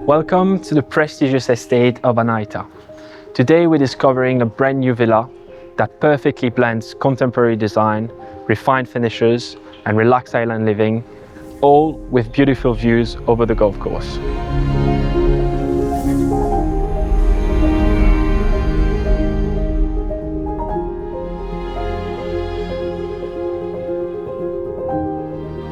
Welcome to the prestigious estate of Anahita. Today we're discovering a brand new villa that perfectly blends contemporary design, refined finishes and relaxed island living, all with beautiful views over the golf course.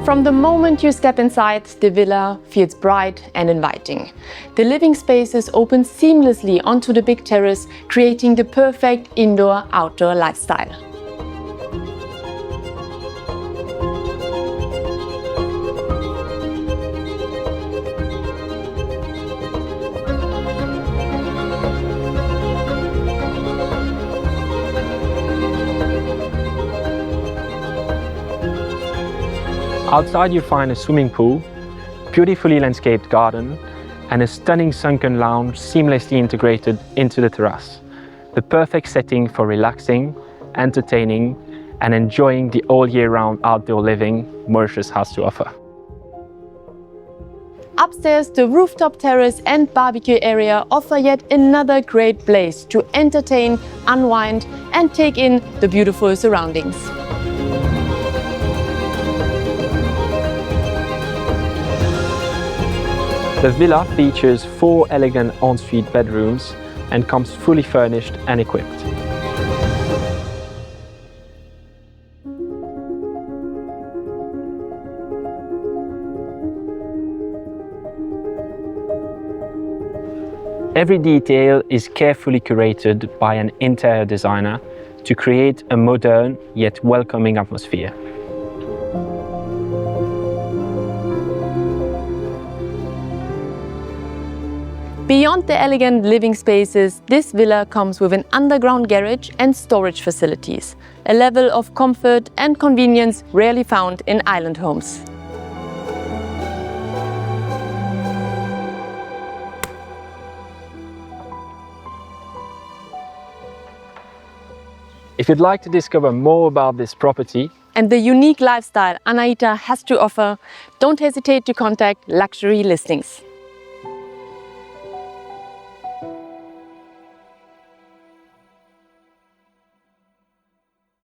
From the moment you step inside, the villa feels bright and inviting. The living spaces open seamlessly onto the big terrace, creating the perfect indoor-outdoor lifestyle. Outside you find a swimming pool, beautifully landscaped garden, and a stunning sunken lounge seamlessly integrated into the terrace. The perfect setting for relaxing, entertaining, and enjoying the all year round outdoor living Mauritius has to offer. Upstairs, the rooftop terrace and barbecue area offer yet another great place to entertain, unwind, and take in the beautiful surroundings. The villa features 4 elegant ensuite bedrooms and comes fully furnished and equipped. Every detail is carefully curated by an interior designer to create a modern yet welcoming atmosphere. Beyond the elegant living spaces, this villa comes with an underground garage and storage facilities, a level of comfort and convenience rarely found in island homes. If you'd like to discover more about this property and the unique lifestyle Anahita has to offer, don't hesitate to contact Luxury Listings.